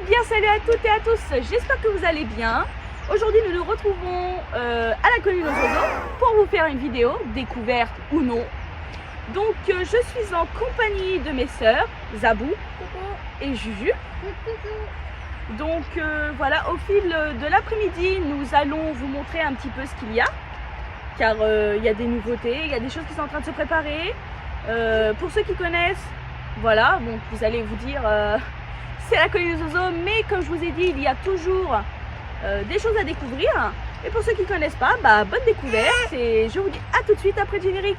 bien salut à toutes et à tous, j'espère que vous allez bien. Aujourd'hui nous nous retrouvons à la colline aux oiseaux pour vous faire une vidéo, découverte ou non. Donc je suis en compagnie de mes sœurs, Zabou et Juju. Donc voilà, au fil de l'après-midi nous allons vous montrer un petit peu ce qu'il y a. Car il y a des nouveautés, il y a des choses qui sont en train de se préparer. Pour ceux qui connaissent, voilà, bon, vous allez vous dire c'est la colline aux oiseaux, mais comme je vous ai dit, il y a toujours des choses à découvrir. Et pour ceux qui ne connaissent pas, bah, bonne découverte et je vous dis à tout de suite après le générique.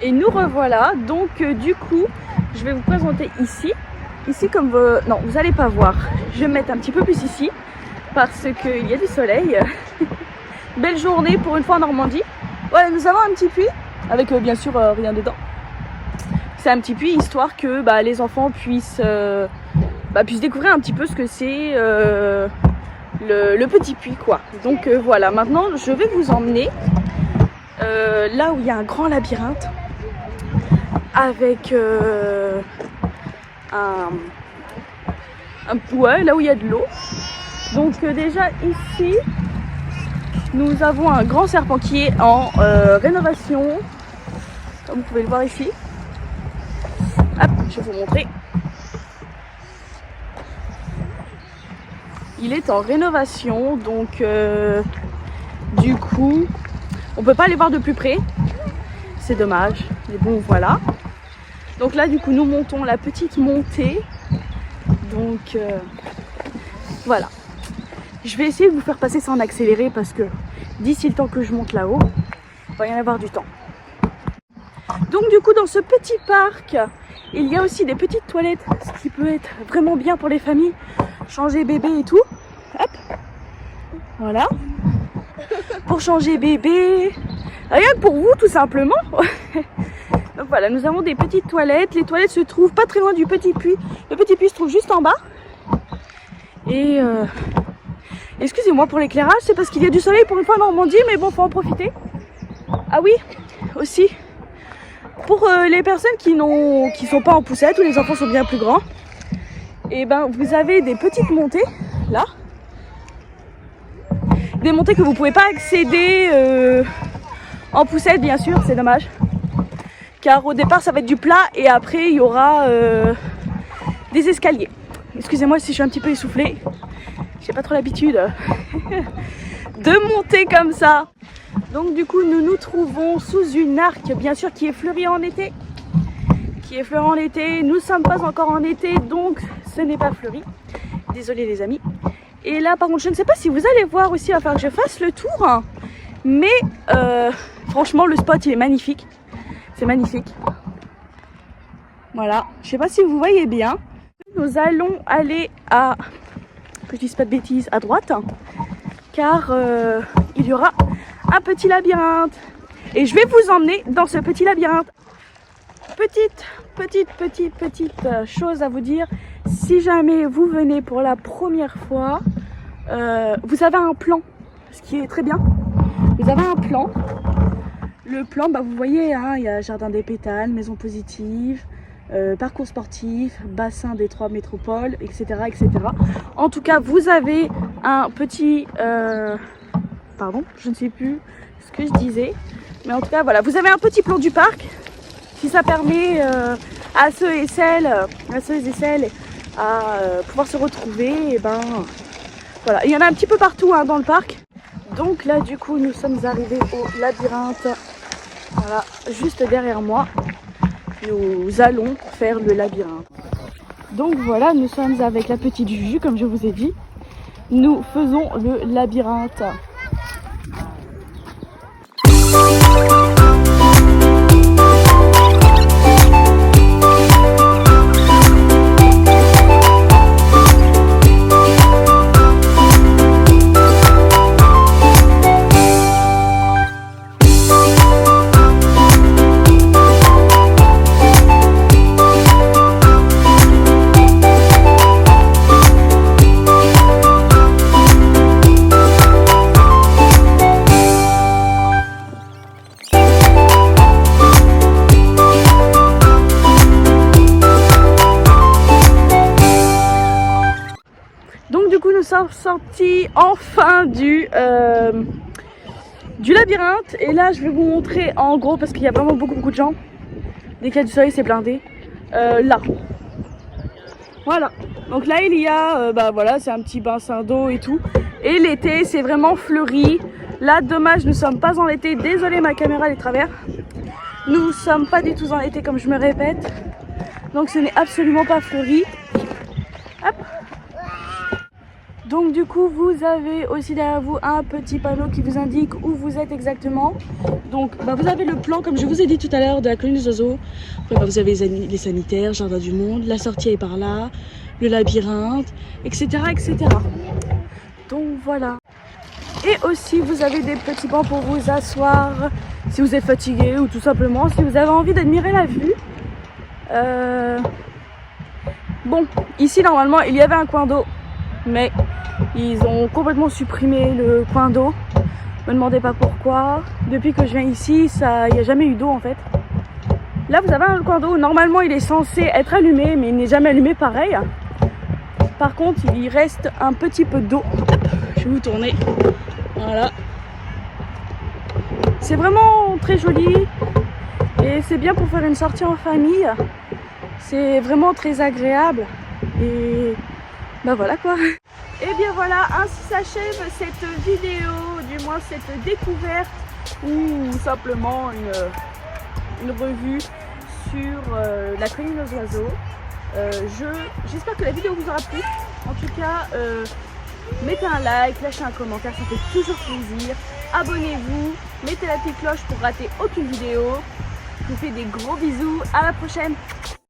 Et nous revoilà, donc du coup, je vais vous présenter ici. Ici comme non, vous n'allez pas voir, je vais me mettre un petit peu plus ici parce qu'il y a du soleil. Belle journée pour une fois en Normandie. Voilà, nous avons un petit puits avec bien sûr rien dedans. C'est un petit puits histoire que les enfants puissent découvrir un petit peu ce que c'est le petit puits quoi. Donc voilà, maintenant je vais vous emmener là où il y a un grand labyrinthe avec ouais, là où il y a de l'eau. Donc déjà ici nous avons un grand serpent qui est en rénovation, comme vous pouvez le voir ici. Hop, je vais vous montrer. Il est en rénovation, donc du coup on peut pas aller voir de plus près, c'est dommage, mais bon voilà. Donc là du coup nous montons la petite montée, donc voilà. Je vais essayer de vous faire passer ça en accéléré parce que d'ici le temps que je monte là-haut, il va y en avoir du temps. Donc du coup dans ce petit parc, il y a aussi des petites toilettes, ce qui peut être vraiment bien pour les familles, changer bébé et tout. Hop, voilà. Pour changer bébé, rien que pour vous tout simplement. Donc voilà, nous avons des petites toilettes. Les toilettes se trouvent pas très loin du petit puits. Le petit puits se trouve juste en bas. Et excusez-moi pour l'éclairage, c'est parce qu'il y a du soleil pour une fois en Normandie, mais bon, faut en profiter. Ah oui, aussi, pour les personnes qui sont pas en poussette, où les enfants sont bien plus grands, et ben vous avez des petites montées, là. Des montées que vous pouvez pas accéder en poussette, bien sûr, c'est dommage. Car au départ, ça va être du plat, et après, il y aura des escaliers. Excusez-moi si je suis un petit peu essoufflée. J'ai pas trop l'habitude de monter comme ça. Donc du coup nous nous trouvons sous une arc bien sûr qui est fleurie en été. Nous sommes pas encore en été donc ce n'est pas fleuri. Désolée les amis. Et là par contre je ne sais pas si vous allez voir aussi, il va falloir que je fasse le tour. Hein. Mais franchement le spot il est magnifique. C'est magnifique. Voilà, je sais pas si vous voyez bien. Nous allons aller à, que je dise pas de bêtises, à droite, car il y aura un petit labyrinthe et je vais vous emmener dans ce petit labyrinthe. Petite chose à vous dire, si jamais vous venez pour la première fois, vous avez un plan, ce qui est très bien. Vous avez un plan. Le plan, vous voyez, hein, il y a jardin des pétales, maison positive, parcours sportif, bassin des 3 métropoles, etc., etc. En tout cas, vous avez un petit... pardon, je ne sais plus ce que je disais. Mais en tout cas, voilà, vous avez un petit plan du parc. Si ça permet à ceux et celles à pouvoir se retrouver, et ben voilà. Il y en a un petit peu partout hein, dans le parc. Donc là, du coup, nous sommes arrivés au labyrinthe. Voilà, juste derrière moi. Nous allons faire le labyrinthe. Donc voilà, nous sommes avec la petite Juju, comme je vous ai dit. Nous faisons le labyrinthe. sommes sortis enfin du labyrinthe. Et là je vais vous montrer en gros, parce qu'il y a vraiment beaucoup de gens. Dès qu'il y a du soleil c'est blindé. Là. Voilà. Donc là il y a, bah voilà, c'est un petit bassin d'eau et tout. Et l'été c'est vraiment fleuri. Là dommage, nous sommes pas en été. Désolée, ma caméra est de travers. Nous sommes pas du tout en été comme je me répète. Donc ce n'est absolument pas fleuri. Hop. Donc du coup vous avez aussi derrière vous un petit panneau qui vous indique où vous êtes exactement. Donc bah, vous avez le plan comme je vous ai dit tout à l'heure de la colonie des oiseaux. Après, bah, vous avez les sanitaires, jardin du monde, la sortie est par là, le labyrinthe, etc. etc. Donc voilà. Et aussi vous avez des petits bancs pour vous asseoir si vous êtes fatigué ou tout simplement si vous avez envie d'admirer la vue. Bon, ici normalement il y avait un coin d'eau, mais ils ont complètement supprimé le coin d'eau. Me demandez pas pourquoi. Depuis que je viens ici, il n'y a jamais eu d'eau en fait. Là vous avez un coin d'eau, normalement il est censé être allumé, mais il n'est jamais allumé pareil. Par contre il reste un petit peu d'eau. Je vais vous tourner. Voilà. C'est vraiment très joli. Et c'est bien pour faire une sortie en famille. C'est vraiment très agréable. Et bah voilà quoi. Et bien voilà, ainsi s'achève cette vidéo, du moins cette découverte ou simplement une revue sur la colonie des oiseaux. J'espère que la vidéo vous aura plu. En tout cas, mettez un like, lâchez un commentaire, ça fait toujours plaisir. Abonnez-vous, mettez la petite cloche pour rater aucune vidéo. Je vous fais des gros bisous, à la prochaine.